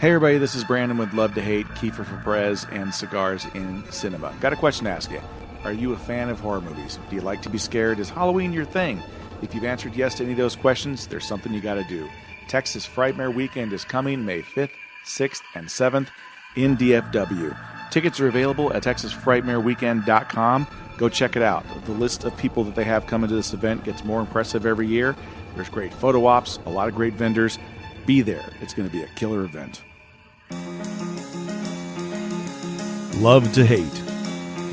Hey everybody, this is Brandon with Love to Hate, Kiefer for Perez, and Cigars in Cinema. Got a question to ask you. Are you a fan of horror movies? Do you like to be scared? Is Halloween your thing? If you've answered yes to any of those questions, there's something you got to do. Texas Frightmare Weekend is coming May 5th, 6th, and 7th in DFW. Tickets are available at TexasFrightmareWeekend.com. Go check it out. The list of people that they have coming to this event gets more impressive every year. There's great photo ops, a lot of great vendors. Be there. It's going to be a killer event. Love to Hate,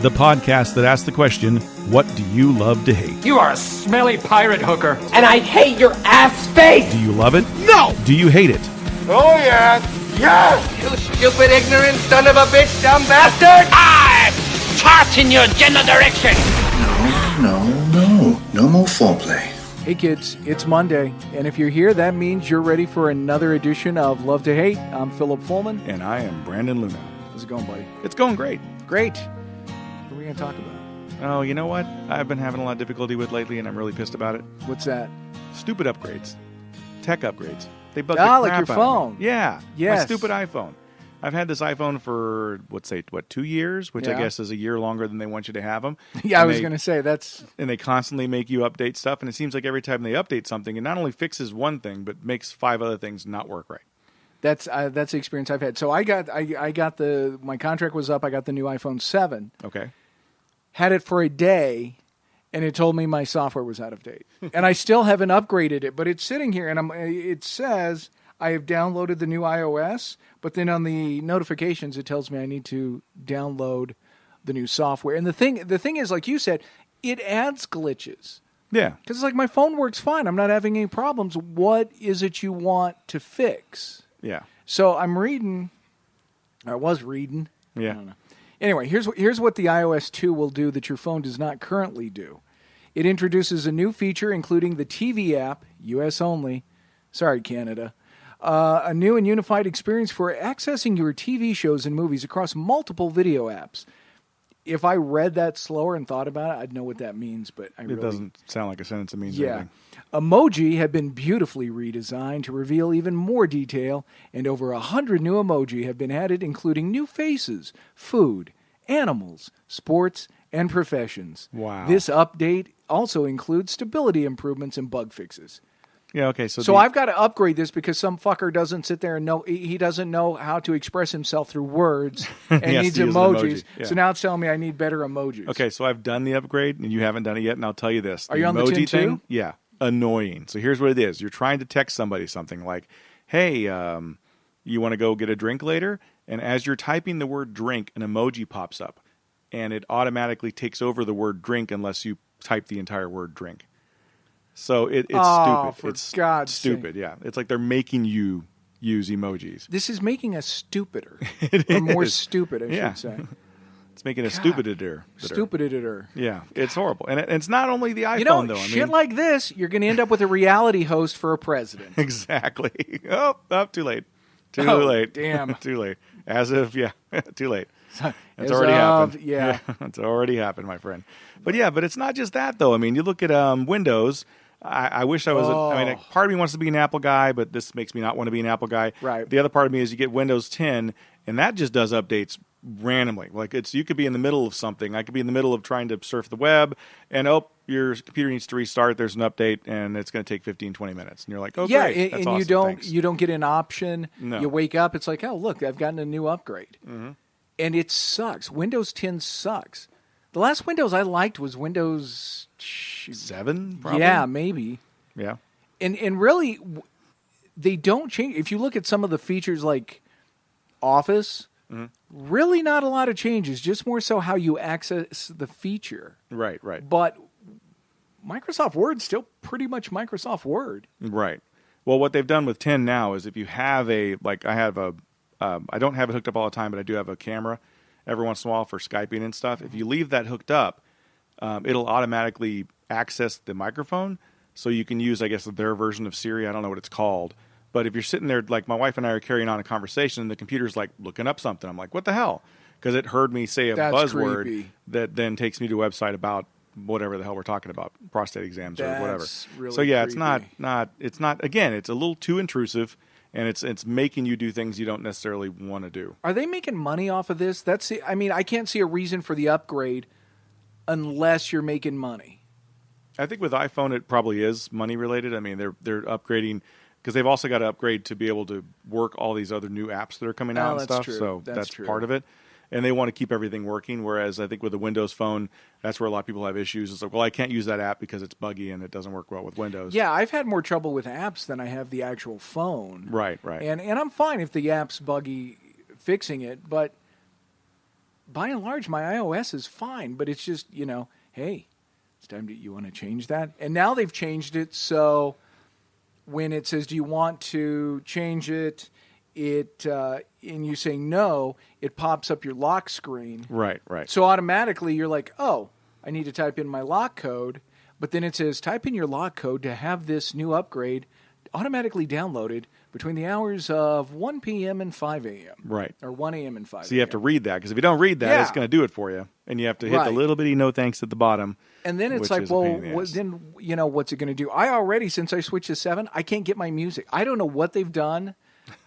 the podcast that asks the question, what do you love to hate? You are a smelly pirate hooker. And I hate your ass face! Do you love it? No! Do you hate it? Oh, yeah. Yes! You stupid, ignorant son of a bitch, dumb bastard! I'm charting your general direction! No more foreplay. Hey kids, it's Monday, and if you're here, that means you're ready for another edition of Love to Hate. I'm Philip Fullman. And I am Brandon Luna. How's it going, buddy? It's going great. Great. What are we going to talk about? Oh, you know what? I've been having a lot of difficulty with lately, and I'm really pissed about it. What's that? Stupid upgrades. Tech upgrades. They bug the crap like your out of me. phone. Yeah. Yes. My stupid iPhone. I've had this iPhone for, 2 years? Which I guess is a year longer than they want you to have them. Yeah, I was going to say, that's... And they constantly make you update stuff, and it seems like every time they update something, it not only fixes one thing, but makes 5 other things not work right. That's the experience I've had. So I got my contract was up. I got the new iPhone 7. Okay. Had it for a day, and it told me my software was out of date. And I still haven't upgraded it, but it's sitting here, and it says I have downloaded the new iOS, but then on the notifications it tells me I need to download the new software. And the thing is, like you said, it adds glitches. Yeah. Because it's like my phone works fine. I'm not having any problems. What is it you want to fix? Yeah. So I was reading. Yeah. I don't know. Anyway, here's what the iOS 2 will do that your phone does not currently do. It introduces a new feature, including the TV app, US only. Sorry, Canada. A new and unified experience for accessing your TV shows and movies across multiple video apps. If I read that slower and thought about it, I'd know what that means, but it doesn't sound like a sentence that means yeah. anything. Emoji have been beautifully redesigned to reveal even more detail, and over 100 new emoji have been added, including new faces, food, animals, sports, and professions. Wow. This update also includes stability improvements and bug fixes. Yeah, okay. So I've got to upgrade this because some fucker doesn't sit there and he doesn't know how to express himself through words and needs emojis. Yeah. So now it's telling me I need better emojis. Okay, so I've done the upgrade, and you haven't done it yet, and I'll tell you this. Are you on the emoji 10 thing? too? Yeah, annoying. So here's what it is. You're trying to text somebody something like, hey, you want to go get a drink later? And as you're typing the word drink, an emoji pops up, and it automatically takes over the word drink unless you type the entire word drink. So it's stupid. It's God's stupid, sake. yeah. It's like they're making you use emojis. This is making us stupider. It or more is. stupid, I Yeah. should say. It's making it stupider. Stupider. Yeah, it's horrible. And it's not only the iPhone, You know, though. shit like this, you're going to end up with a reality host for a president. Exactly. Oh, too late. Too Oh, late. damn. Too late. As if, too late. It's As already of, happened. yeah. It's already happened, my friend. But it's not just that, though. I mean, you look at Windows. I wish I was, part of me wants to be an Apple guy, but this makes me not want to be an Apple guy. Right. The other part of me is you get Windows 10, and that just does updates randomly. Like you could be in the middle of something. I could be in the middle of trying to surf the web, and your computer needs to restart. There's an update, and it's going to take 15, 20 minutes. And you're like, oh, yeah, great. That's and awesome. you don't get an option. No. You wake up, it's like, oh, look, I've gotten a new upgrade. Mm-hmm. And it sucks. Windows 10 sucks. The last Windows I liked was Windows 7, probably? Yeah, maybe. Yeah. And really, they don't change. If you look at some of the features like Office, really not a lot of changes, just more so how you access the feature. Right. But Microsoft Word's still pretty much Microsoft Word. Right. Well, what they've done with 10 now is if you have I don't have it hooked up all the time, but I do have a camera every once in a while for Skyping and stuff. If you leave that hooked up, it'll automatically access the microphone. So you can use, I guess, their version of Siri. I don't know what it's called. But if you're sitting there, like my wife and I are carrying on a conversation, and the computer's like looking up something. I'm like, what the hell? Because it heard me say a buzzword creepy. that then takes me to a website about whatever the hell we're talking about, prostate exams or whatever. Really so yeah, creepy. it's not. Again, it's a little too intrusive. and it's making you do things you don't necessarily want to do. Are they making money off of this? I can't see a reason for the upgrade unless you're making money. I think with iPhone, it probably is money related. I mean, they're upgrading because they've also got to upgrade to be able to work all these other new apps that are coming out and stuff. True. So that's true. Part of it. And they want to keep everything working, whereas I think with the Windows Phone, that's where a lot of people have issues. It's like, well, I can't use that app because it's buggy and it doesn't work well with Windows. Yeah, I've had more trouble with apps than I have the actual phone. Right. And I'm fine if the app's buggy fixing it, but by and large, my iOS is fine. But it's just, hey, it's time you want to change that? And now they've changed it so when it says, do you want to change it? And you say no, it pops up your lock screen. Right. So automatically you're like, oh, I need to type in my lock code. But then it says, type in your lock code to have this new upgrade automatically downloaded between the hours of 1 p.m. and 5 a.m. Right. Or 1 a.m. and 5 a.m. So you have to read that, because if you don't read that, it's going to do it for you. And you have to hit the little bitty no thanks at the bottom. And then it's like, well, then, what's it going to do? I already, since I switched to 7, I can't get my music. I don't know what they've done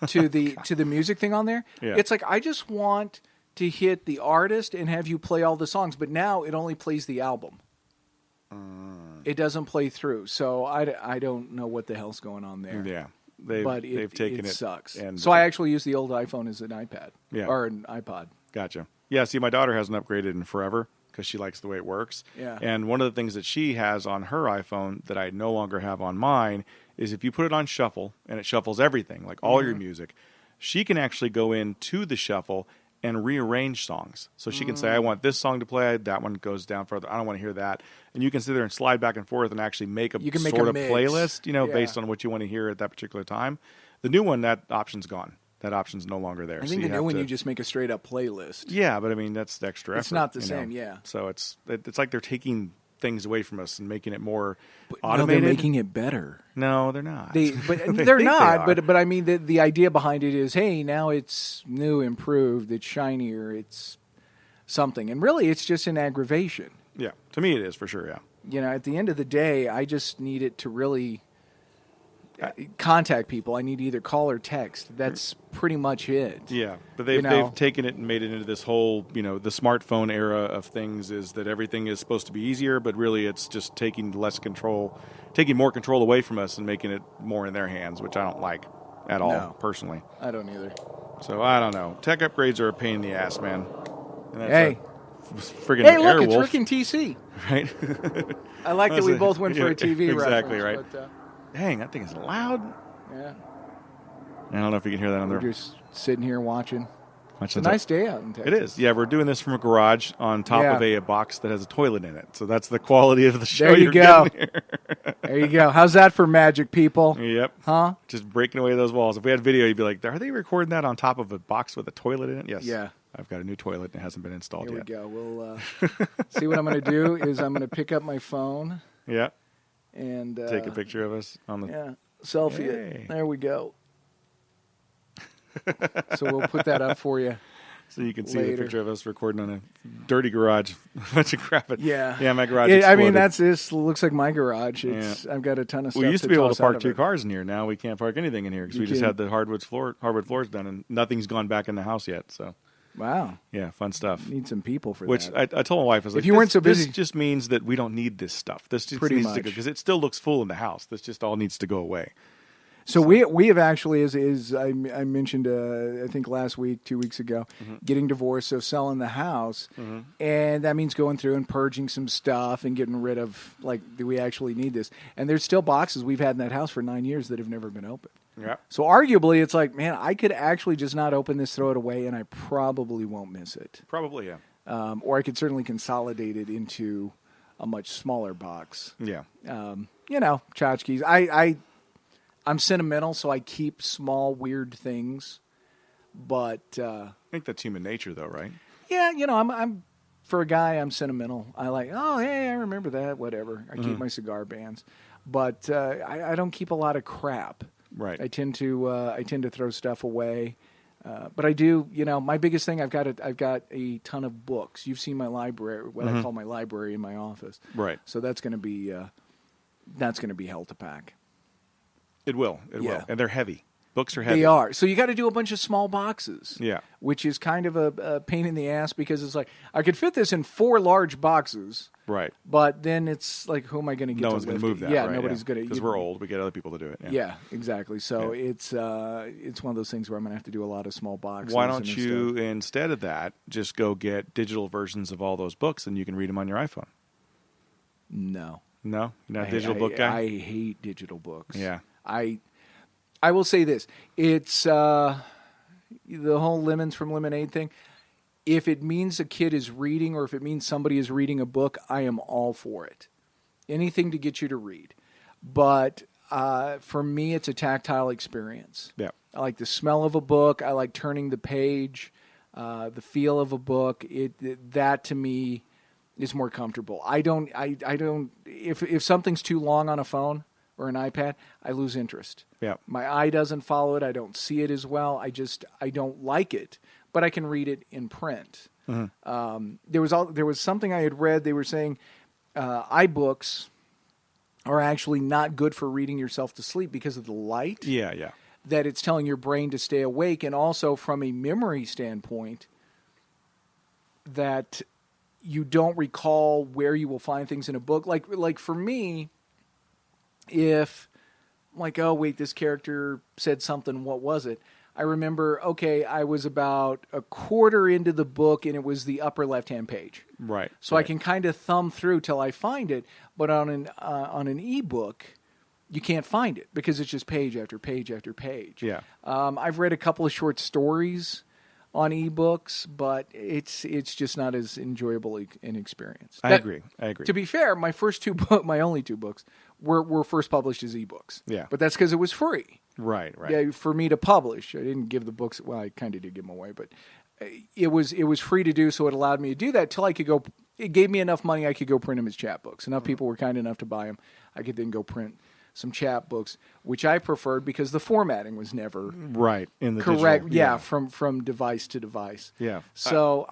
to the music thing on there. Yeah. It's like, I just want to hit the artist and have you play all the songs, but now it only plays the album. It doesn't play through, so I don't know what the hell's going on there. Yeah, they've taken it. Sucks. And so I actually use the old iPhone as an iPad, or an iPod. Gotcha. Yeah, see, my daughter hasn't upgraded in forever because she likes the way it works. Yeah. And one of the things that she has on her iPhone that I no longer have on mine is if you put it on shuffle and it shuffles everything, like all your music, she can actually go into the shuffle and rearrange songs. So she can say, I want this song to play, that one goes down further, I don't want to hear that. And you can sit there and slide back and forth and actually make a sort of playlist, based on what you want to hear at that particular time. The new one, that option's gone. That option's no longer there. I think the new one, you just make a straight up playlist. Yeah, but I mean, that's the extra effort. It's not the same, yeah. So it's like they're taking things away from us and making it more automated. No, they're making it better. No, they're not. They're not. But I mean, the idea behind it is, hey, now it's new, improved, it's shinier, it's something, and really, it's just an aggravation. Yeah, to me, it is for sure. Yeah. At the end of the day, I just need it to really contact people. I need to either call or text. That's pretty much it. Yeah, but they've taken it and made it into this whole, the smartphone era of things, is that everything is supposed to be easier, but really it's just taking more control away from us and making it more in their hands, which I don't like at all, personally. I don't either. So I don't know. Tech upgrades are a pain in the ass, man. And that's friggin' hey, look, Airwolf. it's Rick and TC. Right? I like that we both went for a TV exactly, reference. Right. But, dang, that thing is loud. Yeah. I don't know if you can hear that on there. We're just sitting here watching. It's a nice day out in Texas. It is. Yeah, we're doing this from a garage on top of a box that has a toilet in it. So that's the quality of the show. There you go. There you go. How's that for magic, people? Yep. Huh? Just breaking away those walls. If we had video, you'd be like, are they recording that on top of a box with a toilet in it? Yes. Yeah. I've got a new toilet and it hasn't been installed yet. Here we go. We'll see what I'm going to do is I'm going to pick up my phone. Yeah. And take a picture of us on the selfie it. There we go. So we'll put that up for you. So you can see the picture of us recording on a dirty garage. Bunch of crap. Yeah, my garage exploded. I mean, this looks like my garage. I've got a ton of stuff. We used to be able to park 2 cars in here. Now we can't park anything in here because we just had the hardwood floors done, and nothing's gone back in the house yet. So, wow. Yeah, fun stuff. Need some people for Which that. I told my wife, I was like, if you weren't so busy, this just means that we don't need this stuff. This just pretty needs much to go, because it still looks full in the house. This just all needs to go away. So we have actually, as I mentioned, I think last week, 2 weeks ago, getting divorced, so selling the house, and that means going through and purging some stuff and getting rid of, do we actually need this? And there's still boxes we've had in that house for 9 years that have never been opened. Yeah. So arguably, it's like, man, I could actually just not open this, throw it away, and I probably won't miss it. Probably, yeah. Or I could certainly consolidate it into a much smaller box. Yeah. Tchotchkes. I'm sentimental, so I keep small, weird things. But I think that's human nature, though, right? Yeah, I'm for a guy, I'm sentimental. I like, oh, hey, I remember that. Whatever. I keep my cigar bands, but I don't keep a lot of crap. Right. I tend to throw stuff away. But I do. My biggest thing, I've got a ton of books. You've seen my library, what I call my library in my office. Right. So that's going to be hell to pack. It will. It will. And they're heavy. Books are heavy. They are. So you got to do a bunch of small boxes. Yeah. Which is kind of a pain in the ass because it's like, I could fit this in 4 large boxes. Right. But then it's like, who am I going to get No to one's going lift to move it? that. Yeah, right, nobody's going to. Because we're old. We get other people to do it. Yeah, exactly. So it's one of those things where I'm going to have to do a lot of small boxes. Why don't you, instead of that, just go get digital versions of all those books and you can read them on your iPhone? No. No? You're not a digital book guy? I hate digital books. Yeah. I will say this. It's the whole lemons from lemonade thing. If it means a kid is reading or if it means somebody is reading a book, I am all for it. Anything to get you to read. But for me, it's a tactile experience. Yeah. I like the smell of a book. I like turning the page, the feel of a book. That to me is more comfortable. I don't. If something's too long on a phone or an iPad, I lose interest. Yeah. My eye doesn't follow it. I don't see it as well. I don't like it. But I can read it in print. Mm-hmm. There was something I had read. They were saying iBooks are actually not good for reading yourself to sleep because of the light. Yeah. That it's telling your brain to stay awake, and also from a memory standpoint, that you don't recall where you will find things in a book. Like for me, if I'm like, oh wait, this character said something. What was it? I remember, okay, I was about a quarter into the book, and it was the upper left-hand page. Right. So I can kind of thumb through till I find it. But on an ebook, you can't find it because it's just page after page after page. Yeah. I've read a couple of short stories on ebooks, but it's just not as enjoyable an experience. I agree. To be fair, my only 2 books were first published as ebooks. Yeah. But that's because it was free. Right. Yeah, for me to publish. I didn't give the books. Well, I kind of did give them away, but it was free to do, so it allowed me to do that till I could go. It gave me enough money I could go print them as chapbooks. Enough people were kind enough to buy them. I could then go print some chapbooks, which I preferred because the formatting was never right in the correct. Digital, yeah, from device to device. Yeah. So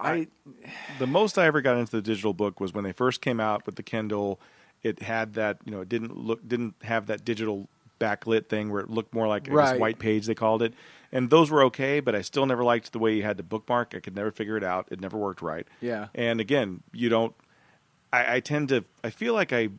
the most I ever got into the digital book was when they first came out with the Kindle. It had that, it didn't have that digital backlit thing where it looked more like a white page, they called it. And those were okay, but I still never liked the way you had to bookmark. I could never figure it out. It never worked right. Yeah. And again, I feel like I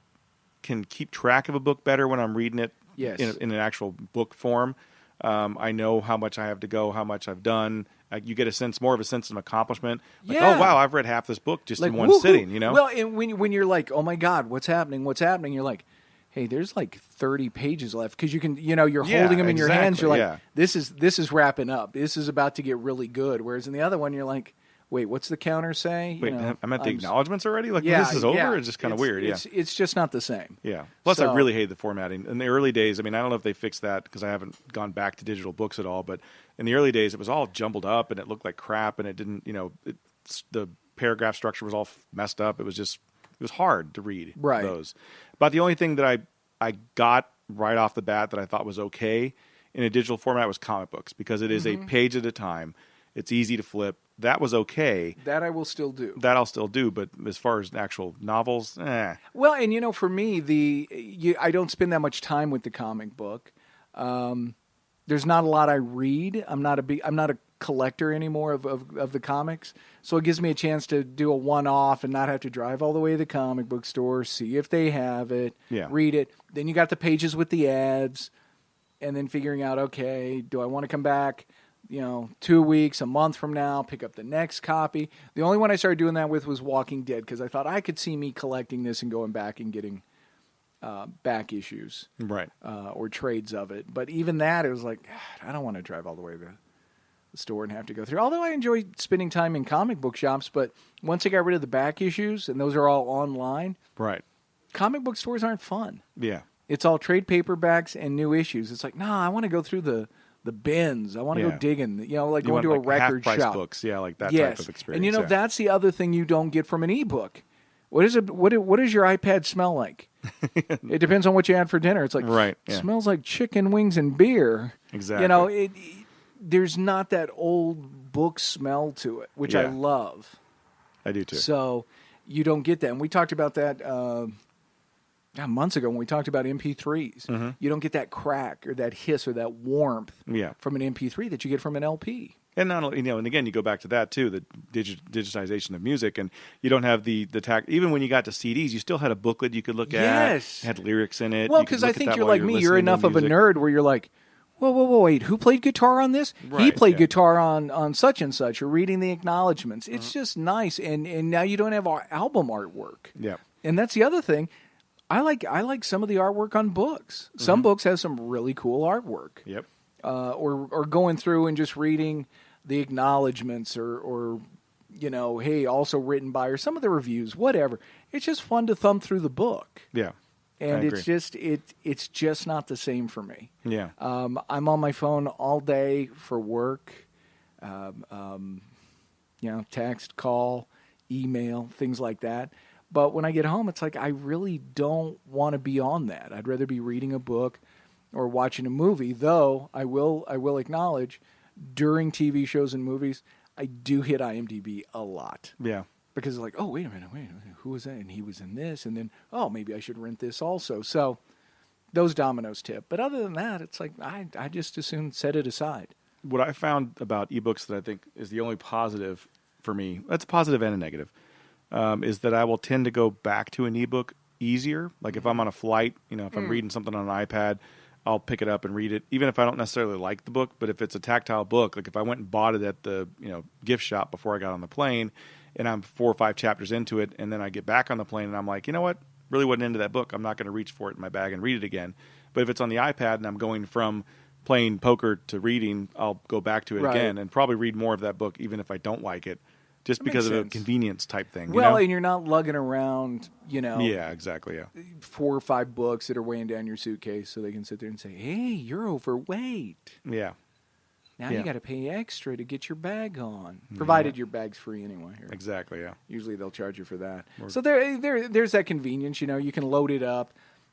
can keep track of a book better when I'm reading it in an actual book form. I know how much I have to go, how much I've done. You get more of a sense of accomplishment. Like, oh, wow, I've read half this book just in one sitting, Well, and when you're like, oh, my God, what's happening? You're like, hey, there's like 30 pages left because you can, you're holding them in your hands. You're like, this is wrapping up. This is about to get really good. Whereas in the other one, you're like, wait, what's the counter say? Wait, I'm at the acknowledgements already? Like, this is over? Yeah. It's just kind of weird. It's just not the same. Yeah. Plus, I really hate the formatting. In the early days, I don't know if they fixed that because I haven't gone back to digital books at all, but in the early days, it was all jumbled up and it looked like crap and it didn't, the paragraph structure was all messed up. It was hard to read those. But the only thing that I got right off the bat that I thought was okay in a digital format was comic books because it is a page at a time. It's easy to flip. That was okay. That I will still do. That I'll still do, but as far as actual novels, Well, and for me, I don't spend that much time with the comic book. There's not a lot I read. I'm not a collector anymore of the comics, so it gives me a chance to do a one-off and not have to drive all the way to the comic book store, see if they have it, read it. Then you got the pages with the ads, and then figuring out, okay, do I want to come back 2 weeks, a month from now, pick up the next copy. The only one I started doing that with was Walking Dead because I thought I could see me collecting this and going back and getting back issues, right, or trades of it. But even that, it was like, I don't want to drive all the way to the store and have to go through. Although I enjoy spending time in comic book shops, but once I got rid of the back issues, and those are all online, right, comic book stores aren't fun. Yeah, it's all trade paperbacks and new issues. It's like, I want to go through the bins. I want to go digging. Like going to a record shop. Books, like that type of experience. And that's the other thing you don't get from an ebook. What does your iPad smell like? It depends on what you had for dinner. It's like, it smells like chicken wings and beer. Exactly. There's not that old book smell to it, which I love. I do too. I do too. So you don't get that. And we talked about that months ago when we talked about MP3s. You don't get that crack or that hiss or that warmth from an MP3 that you get from an LP. And not only, and again, you go back to that too, the digitization of music, and you don't have the tack. Even when you got to CDs, you still had a booklet you could look at. Yes, it had lyrics in it. Well, because I think you're like me. You're enough of a nerd where you're like, whoa, wait, who played guitar on this? Right, he played guitar on such and such. Or reading the acknowledgments. It's just nice, and now you don't have album artwork. Yeah, and that's the other thing. I like some of the artwork on books. Some books have some really cool artwork. Yep. Or going through and just reading the acknowledgments or hey, also written by, or some of the reviews, whatever. It's just fun to thumb through the book. Yeah. And it's just not the same for me. Yeah. I'm on my phone all day for work, text, call, email, things like that. But when I get home, it's like I really don't want to be on that. I'd rather be reading a book or watching a movie, though I will acknowledge during TV shows and movies, I do hit IMDb a lot. Yeah. Because it's like, oh, wait a minute, who was that? And he was in this, and then, oh, maybe I should rent this also. So those dominoes tip. But other than that, it's like I just as soon set it aside. What I found about ebooks that I think is the only positive for me, that's a positive and a negative, is that I will tend to go back to an ebook easier. Like if I'm on a flight, if I'm reading something on an iPad, I'll pick it up and read it, even if I don't necessarily like the book. But if it's a tactile book, like if I went and bought it at the gift shop before I got on the plane, and I'm 4 or 5 chapters into it, and then I get back on the plane and I'm like, you know what, really wasn't into that book. I'm not going to reach for it in my bag and read it again. But if it's on the iPad and I'm going from playing poker to reading, I'll go back to it again and probably read more of that book, even if I don't like it, just because of a convenience type thing. Well, and you're not lugging around, Yeah, exactly, yeah. 4 or 5 books that are weighing down your suitcase so they can sit there and say, hey, you're overweight. Yeah. Now you got to pay extra to get your bag on, provided your bag's free anyway. Exactly, yeah. Usually they'll charge you for that. So there's that convenience. You can load it up,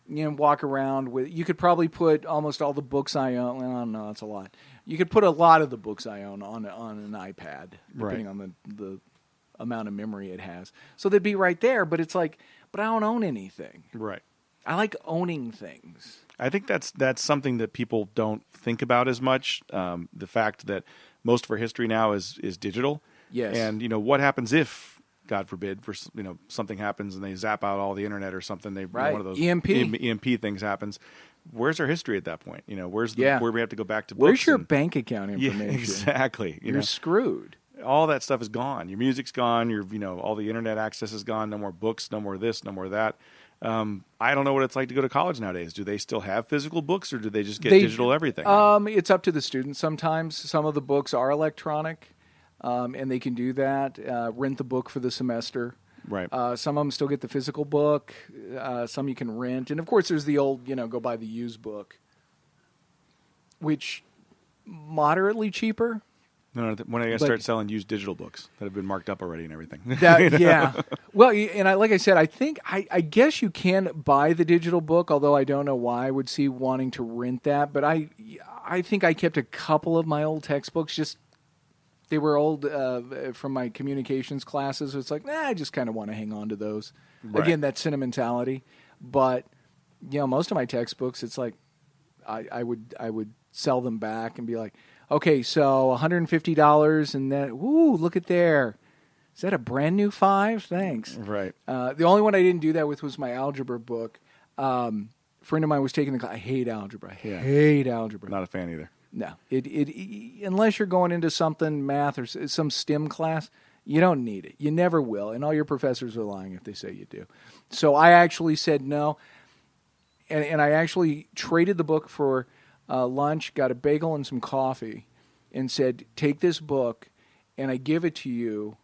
walk around with. You could probably put almost all the books I own. Well, no, that's a lot. You could put a lot of the books I own on an iPad, depending on the amount of memory it has. So they'd be right there. But it's like, but I don't own anything. Right. I like owning things. I think that's something that people don't think about as much. The fact that most of our history now is digital. Yes. And what happens if, God forbid, for something happens and they zap out all the internet or something? One of those EMP things happens. Where's our history at that point? Where's where we have to go back to books? Where's your bank account information? Yeah, exactly. You're screwed. All that stuff is gone. Your music's gone. Your all the internet access is gone. No more books. No more this. No more that. I don't know what it's like to go to college nowadays. Do they still have physical books, or do they just get digital everything? It's up to the student. Sometimes some of the books are electronic, and they can do that. Rent the book for the semester. Right. Some of them still get the physical book. Some you can rent, and of course, there's the old, go buy the used book, which moderately cheaper. No, when I start selling used digital books that have been marked up already and everything. Yeah. Well, and like I said, I guess you can buy the digital book, although I don't know why I would see wanting to rent that. But I think I kept a couple of my old textbooks. Just they were old from my communications classes. It's like, I just kind of want to hang on to those. Right. Again, that sentimentality. But most of my textbooks, it's like I would sell them back and be like, okay, so $150, and then, look at there. Is that a brand new 5? Thanks. Right. The only one I didn't do that with was my algebra book. A friend of mine was taking the class. I hate algebra. Hate algebra. Not a fan either. No. It unless you're going into something, math or some STEM class, you don't need it. You never will. And all your professors are lying if they say you do. So I actually said no. And I actually traded the book for lunch, got a bagel and some coffee, and said, take this book, and I give it to you,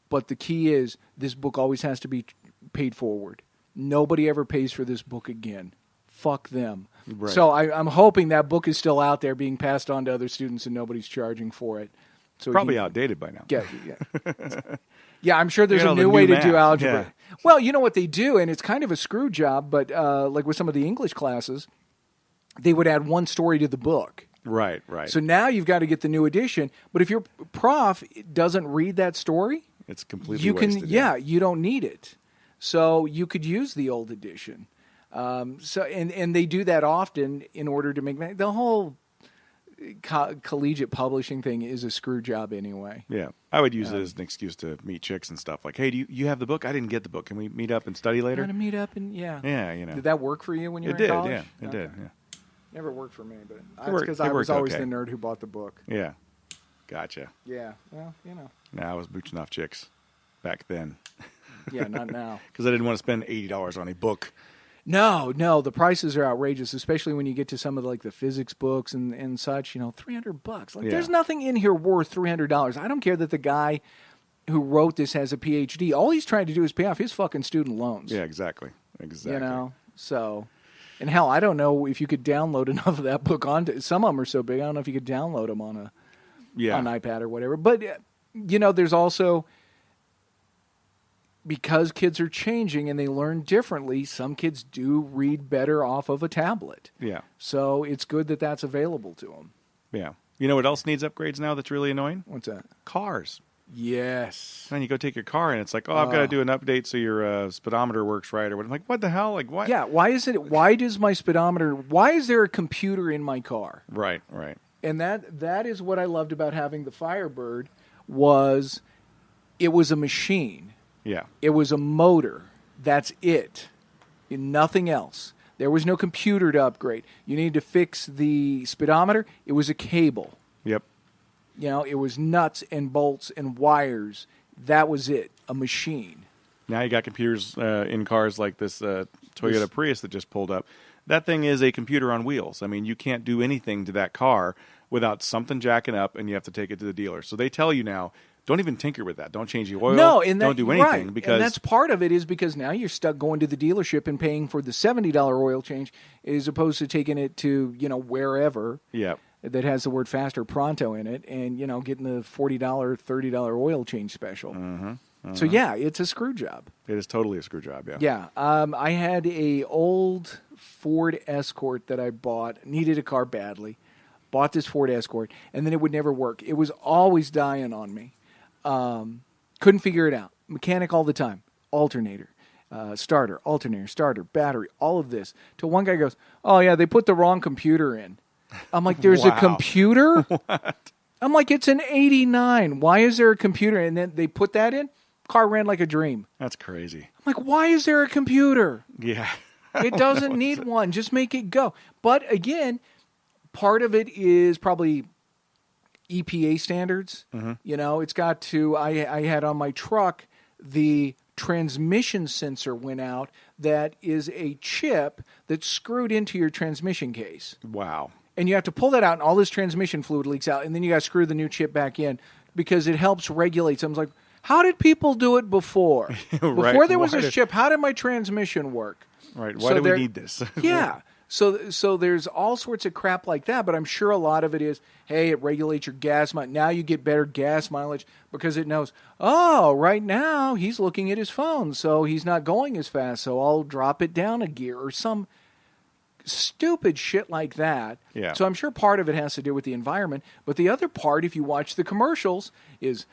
but the key is this book always has to be paid forward. Nobody ever pays for this book again. Fuck them. Right. So I'm hoping that book is still out there being passed on to other students and nobody's charging for it. So probably outdated by now. Yeah, I'm sure there's a new way to do algebra. Yeah. Well, you know what they do, and it's kind of a screw job, but like with some of the English classes, they would add one story to the book. Right. So now you've got to get the new edition. But if your prof doesn't read that story, it's completely wasted. You don't need it. So you could use the old edition. So and they do that often in order to make money. The whole collegiate publishing thing is a screw job anyway. Yeah, I would use it as an excuse to meet chicks and stuff. Like, hey, do you have the book? I didn't get the book. Can we meet up and study later? Want to meet up and yeah. Yeah, Did that work for you when you were it in did. college? Yeah, it did. Yeah. Never worked for me, but worked- because it I was worked always okay. the nerd who bought the book. Yeah, gotcha. Yeah, well, Nah, I was mooching off chicks back then yeah, not now. because I didn't want to spend $80 on a book. No, the prices are outrageous, especially when you get to some of the physics books and such. $300. Like, Yeah. there's nothing in here worth $300. I don't care that the guy who wrote this has a PhD. All he's trying to do is pay off his fucking student loans. Yeah, exactly. So, and hell, I don't know if you could download enough of that book onto. Some of them are so big, I don't know if you could download them on on iPad or whatever. But there's also, because kids are changing and they learn differently, some kids do read better off of a tablet. Yeah. So it's good that that's available to them. Yeah. You know what else needs upgrades now that's really annoying? What's that? Cars. Yes. And you go take your car and it's like, I've got to do an update so your speedometer works right or what. I'm like, what the hell? Like, what? Yeah. Why does my speedometer? Why is there a computer in my car? Right. And that is what I loved about having the Firebird was it was a machine. Yeah. It was a motor. That's it. Nothing else. There was no computer to upgrade. You needed to fix the speedometer. It was a cable. Yep. It was nuts and bolts and wires. That was it. A machine. Now you got computers in cars like this Toyota Prius that just pulled up. That thing is a computer on wheels. I mean, you can't do anything to that car without something jacking up, and you have to take it to the dealer. So they tell you now, don't even tinker with that. Don't change the oil. Don't do anything because and that's part of it is because now you're stuck going to the dealership and paying for the $70 oil change as opposed to taking it to wherever. Yeah. That has the word fast or pronto in it, and getting the $40, $30 oil change special. Mm-hmm. So yeah, it's a screw job. It is totally a screw job. Yeah. Yeah. I had a old Ford Escort that I bought. Needed a car badly. Bought this Ford Escort, and then it would never work. It was always dying on me. Couldn't figure it out. Mechanic all the time. Alternator, starter, alternator, starter, battery, all of this. Till one guy goes, "Oh yeah, they put the wrong computer in." I'm like, "There's a computer?" What? I'm like, "It's an '89. Why is there a computer?" And then they put that in. Car ran like a dream. That's crazy. I'm like, "Why is there a computer?" Yeah. It doesn't need one. Just make it go. But again, part of it is probably EPA standards. Mm-hmm. It's got to, I had on my truck, the transmission sensor went out that is a chip that's screwed into your transmission case. Wow. And you have to pull that out and all this transmission fluid leaks out and then you got to screw the new chip back in because it helps regulate something. Like, how did people do it before? Right. Before there was this chip, how did my transmission work? Right. Why do we need this? Yeah. So there's all sorts of crap like that, but I'm sure a lot of it is, hey, it regulates your gas mileage. Now you get better gas mileage because it knows, right now he's looking at his phone, so he's not going as fast, so I'll drop it down a gear or some stupid shit like that. Yeah. So I'm sure part of it has to do with the environment, but the other part, if you watch the commercials, is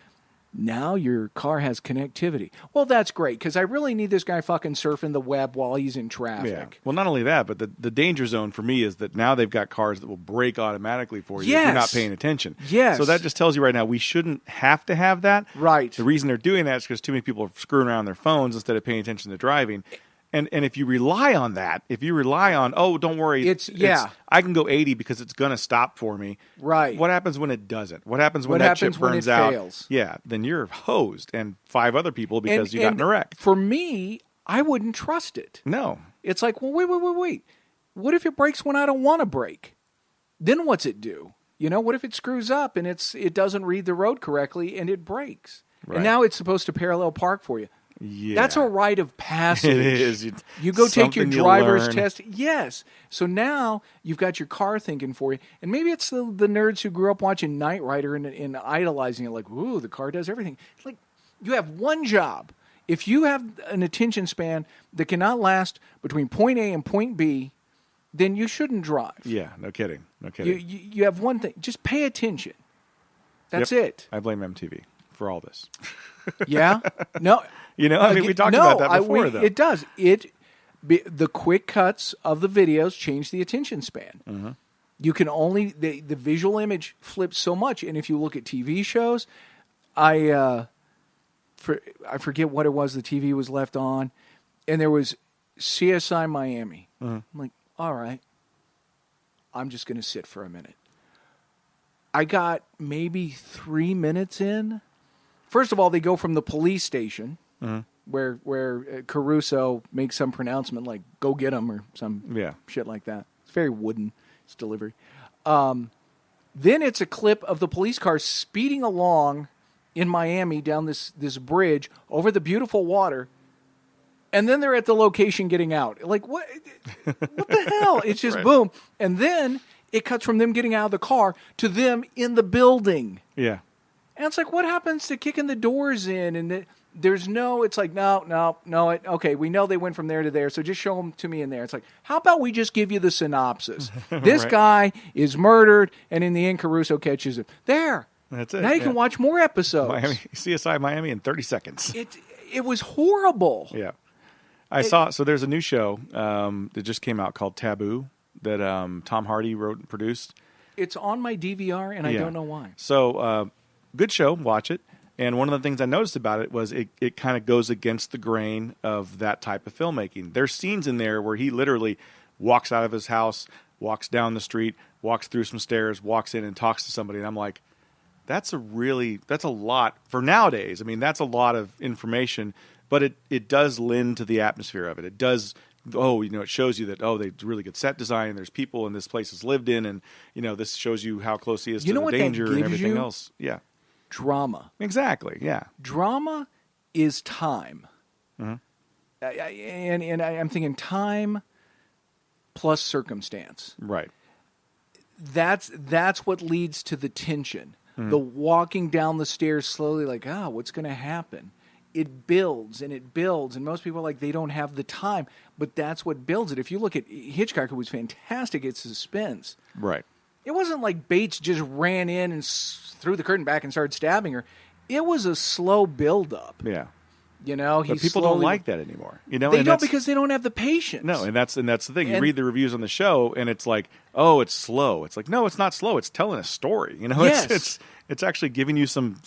now your car has connectivity. Well, that's great, because I really need this guy fucking surfing the web while he's in traffic. Yeah. Well, not only that, but the danger zone for me is that now they've got cars that will brake automatically for you if you're not paying attention. Yes. So that just tells you right now we shouldn't have to have that. Right. The reason they're doing that is because too many people are screwing around their phones instead of paying attention to driving. And if you rely on that, don't worry, I can go 80 because it's going to stop for me. Right. What happens when it doesn't? What happens when that chip burns out? Fails? Yeah, then you're hosed and 5 other people because you got in a wreck. For me, I wouldn't trust it. No. It's like, well, wait. What if it breaks when I don't want to brake? Then what's it do? What if it screws up and it doesn't read the road correctly and it breaks? Right. And now it's supposed to parallel park for you. Yeah. That's a rite of passage. It is. You go take your driver's test. Yes. So now you've got your car thinking for you. And maybe it's the nerds who grew up watching Knight Rider and idolizing it like, ooh, the car does everything. It's like you have one job. If you have an attention span that cannot last between point A and point B, then you shouldn't drive. Yeah, no kidding. You have one thing. Just pay attention. That's it. I blame MTV for all this. Yeah? No. We talked about that before, though. It does. The quick cuts of the videos change the attention span. You can only the visual image flips so much, and if you look at TV shows, I forget what it was. The TV was left on, and there was CSI Miami. I'm like, all right, I'm just going to sit for a minute. I got maybe 3 minutes in. First of all, they go from the police station where Caruso makes some pronouncement like "Go get him" or some shit like that. It's very wooden. It's delivery. Then it's a clip of the police car speeding along in Miami down this bridge over the beautiful water, and then they're at the location getting out. Like, what the hell? It's just boom. And then it cuts from them getting out of the car to them in the building. Yeah. And it's like, what happens to kicking the doors in? And there's no, it's like, no. Okay, we know they went from there to there, so just show them to me in there. It's like, how about we just give you the synopsis? This guy is murdered, and in the end, Caruso catches him. There. That's it. Now you can watch more episodes. CSI Miami in 30 seconds. It was horrible. Yeah. So there's a new show that just came out called Taboo that Tom Hardy wrote and produced. It's on my DVR, and I don't know why. So, good show. Watch it. And one of the things I noticed about it was it kind of goes against the grain of that type of filmmaking. There's scenes in there where he literally walks out of his house, walks down the street, walks through some stairs, walks in and talks to somebody. And I'm like, that's a lot for nowadays. I mean, that's a lot of information, but it does lend to the atmosphere of it. It does, it shows you that, they do really good set design, and there's people and this place is lived in, and, this shows you how close he is to the danger and everything else. Yeah. Drama. Exactly, yeah. Drama is time. And I'm thinking time plus circumstance. Right. That's what leads to the tension. The walking down the stairs slowly, like, what's going to happen? It builds, and most people are like, they don't have the time, but that's what builds it. If you look at Hitchcock, who was fantastic at suspense. Right. It wasn't like Bates just ran in and threw the curtain back and started stabbing her. It was a slow build-up. Yeah. But people don't like that anymore. They don't, because they don't have the patience. No, and that's the thing. You read the reviews on the show, and it's like, it's slow. It's like, no, it's not slow. It's telling a story. Yes. It's actually giving you some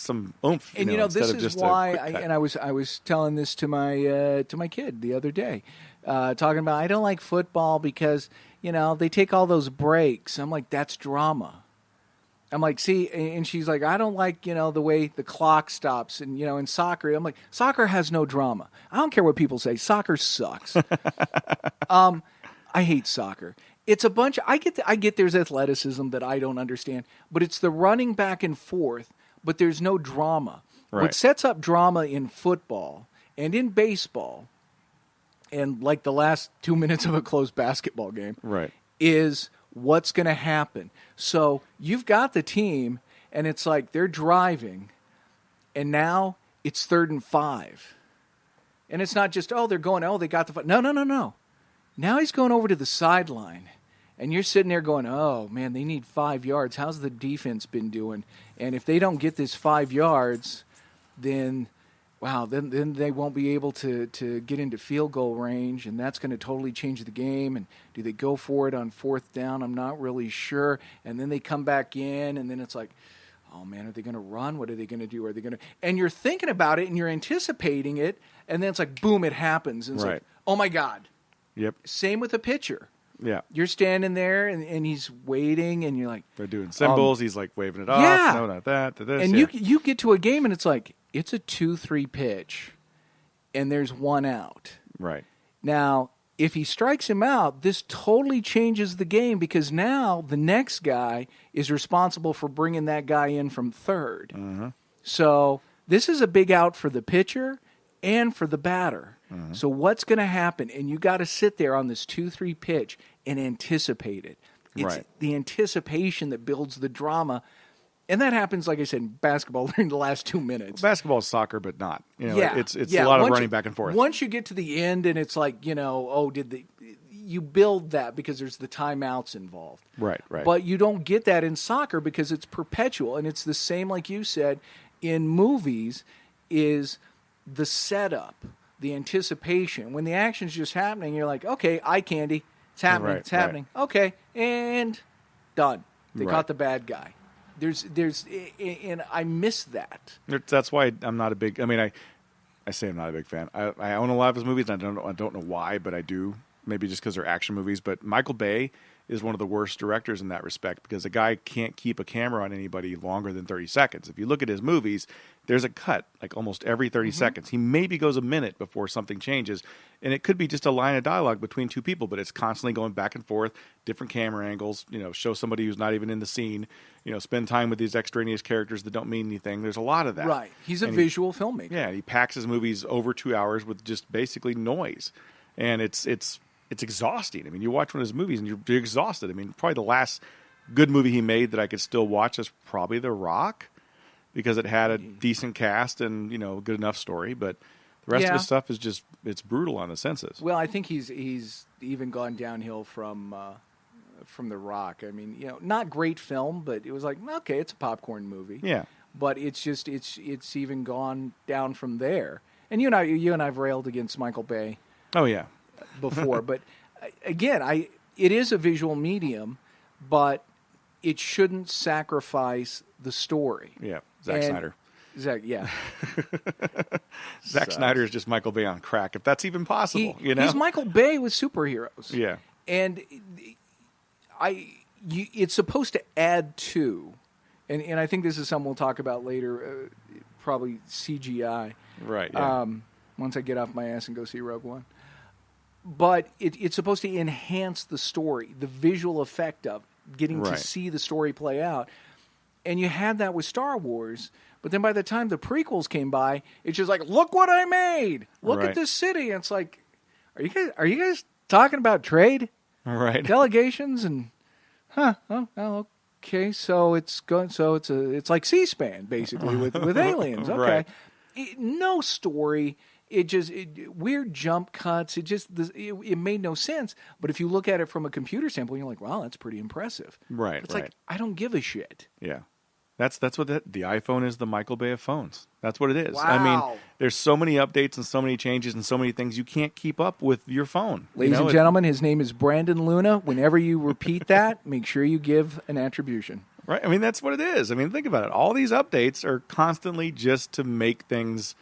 oomph. And this is why. I was telling this to my kid the other day, talking about, I don't like football because they take all those breaks. I'm like, that's drama. I'm like, see, and she's like, I don't like, the way the clock stops, and, in soccer. I'm like, soccer has no drama. I don't care what people say. Soccer sucks. I hate soccer. It's a bunch. I get there's athleticism that I don't understand, but it's the running back and forth, but there's no drama. Right. What sets up drama in football and in baseball, and like the last 2 minutes of a close basketball game, right, is what's going to happen. So you've got the team, and it's like they're driving, and now it's 3rd and 5. And it's not just, they're going, they got the... No. Now he's going over to the sideline, and you're sitting there going, oh, man, they need 5 yards. How's the defense been doing? And if they don't get this 5 yards, then... Wow, then they won't be able to get into field goal range, and that's going to totally change the game. And do they go for it on 4th down? I'm not really sure. And then they come back in, and then it's like, oh, man, are they going to run? What are they going to do? Are they going to... And you're thinking about it, and you're anticipating it, and then it's like, boom, it happens. And it's like, oh, my God. Yep. Same with a pitcher. Yeah. You're standing there, and he's waiting, and you're like... They're doing symbols. He's like waving it off. Yeah. No, not that. To this. And you get to a game, and it's like... It's a 2-3 pitch, and there's 1 out. Right. Now, if he strikes him out, this totally changes the game, because now the next guy is responsible for bringing that guy in from 3rd. Mm-hmm. So this is a big out for the pitcher and for the batter. Mm-hmm. So what's going to happen? And you got to sit there on this 2-3 pitch and anticipate it. It's the anticipation that builds the drama. And that happens, like I said, in basketball during the last 2 minutes. Basketball is soccer, but not. It's a lot of running back and forth. Once you get to the end, and it's like, you build that because there's the timeouts involved. Right. But you don't get that in soccer because it's perpetual, and it's the same, like you said, in movies, is the setup, the anticipation. When the action's just happening, you're like, okay, eye candy. It's happening. Right, it's happening. right. Okay, and done. They Right. caught the bad guy. And I miss that. That's why I'm not a big. I mean, I say I'm not a big fan. I own a lot of his movies, and I don't know why, but I do. Maybe just because they're action movies. But Michael Bay is one of the worst directors in that respect because the guy can't keep a camera on anybody longer than 30 seconds. If you look at his movies, there's a cut like almost every 30 seconds. He maybe goes a minute before something changes, and it could be just a line of dialogue between two people, but it's constantly going back and forth, different camera angles, show somebody who's not even in the scene, spend time with these extraneous characters that don't mean anything. There's a lot of that. Right. He's a visual filmmaker. Yeah, he packs his movies over 2 hours with just basically noise. And it's exhausting. I mean, you watch one of his movies and you're exhausted. I mean, probably the last good movie he made that I could still watch is probably The Rock, because it had a decent cast and, good enough story. But the rest of his stuff is just, it's brutal on the senses. Well, I think he's even gone downhill from The Rock. I mean, not great film, but it was like, okay, it's a popcorn movie. Yeah. But it's just, it's even gone down from there. And you and I've railed against Michael Bay. Oh, yeah. Before, but again, it is a visual medium, but it shouldn't sacrifice the story. Yeah, Zack Snyder. Yeah. Zack Snyder is just Michael Bay on crack, if that's even possible. He's Michael Bay with superheroes. Yeah, and it's supposed to add to, and I think this is something we'll talk about later. Probably CGI. Right. Yeah. Once I get off my ass and go see Rogue One. But it's supposed to enhance the story, the visual effect of getting to see the story play out. And you had that with Star Wars, but then by the time the prequels came by, it's just like, look what I made! Look at this city! And it's like, are you guys talking about trade? Right. Delegations and okay, so it's like C-SPAN basically with aliens. Okay. Right. No story. Weird jump cuts. It made no sense. But if you look at it from a computer standpoint, you're like, wow, that's pretty impressive. Right. It's like, I don't give a shit. Yeah. That's what the iPhone is, the Michael Bay of phones. That's what it is. Wow. I mean, there's so many updates and so many changes and so many things you can't keep up with your phone. Ladies and gentlemen, his name is Brandon Luna. Whenever you repeat that, make sure you give an attribution. Right. I mean, that's what it is. I mean, think about it. All these updates are constantly just to make things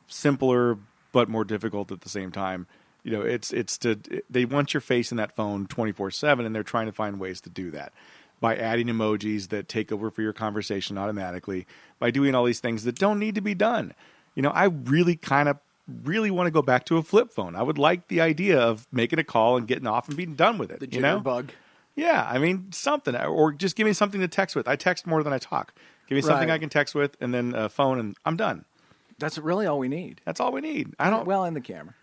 simpler but more difficult at the same time. They want your face in that phone 24/7, and they're trying to find ways to do that by adding emojis that take over for your conversation automatically, by doing all these things that don't need to be done. I really want to go back to a flip phone. I would like the idea of making a call and getting off and being done with it. The jitterbug. Yeah, I mean, something. Or just give me something to text with. I text more than I talk. Give me something I can text with, and then a phone, and I'm done. That's really all we need. That's all we need. Well, and the camera.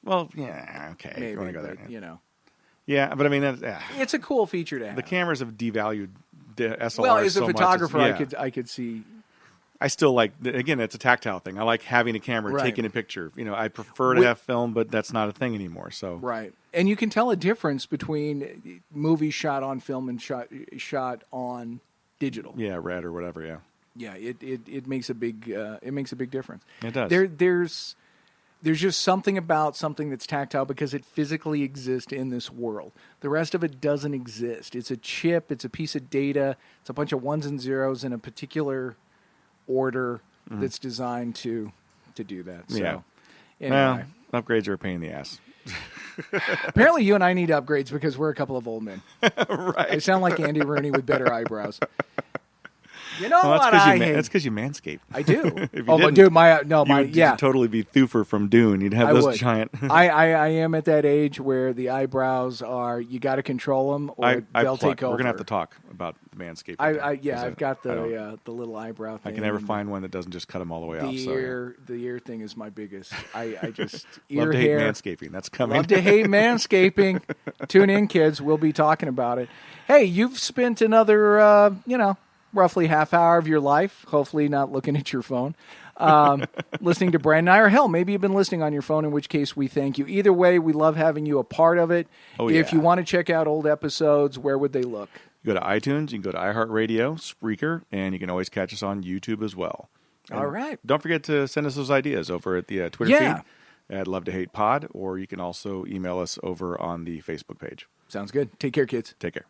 Well, yeah, okay. Maybe, you want to go there. Yeah, but I mean, it's a cool feature to have. The cameras have devalued the SLR. Well, as a so photographer, much. I could see. I still like. Again, it's a tactile thing. I like having a camera, taking a picture. I prefer to have film, but that's not a thing anymore. So right, and you can tell a difference between movies shot on film and shot on digital. Yeah, red or whatever. Yeah. Yeah, it makes a big difference. It does. There's just something about something that's tactile because it physically exists in this world. The rest of it doesn't exist. It's a chip. It's a piece of data. It's a bunch of ones and zeros in a particular order that's designed to do that. So, yeah. Anyway. Well, upgrades are a pain in the ass. Apparently, you and I need upgrades because we're a couple of old men. Right. I sound like Andy Rooney with better eyebrows. You know well, what I hate? That's because you manscape. I do. But dude, you'd totally be Thufir from Dune. You'd have those giant. I am at that age where the eyebrows are. You got to control them, or they'll take over. We're gonna have to talk about the manscaping. I've got the little eyebrow thing. I can never find one that doesn't just cut them all the way off. The ear thing is my biggest. I just ear love to hair. hate manscaping. That's coming. Love to hate manscaping. Tune in, kids. We'll be talking about it. Hey, you've spent another roughly half hour of your life, hopefully not looking at your phone, listening to Brandon and I, or hell, maybe you've been listening on your phone, in which case we thank you. Either way, we love having you a part of it. If you want to check out old episodes, where would they look? You go to iTunes, you can go to iHeartRadio, Spreaker, and you can always catch us on YouTube as well. And all right. Don't forget to send us those ideas over at the Twitter feed. at Love to Hate Pod, or you can also email us over on the Facebook page. Sounds good. Take care, kids. Take care.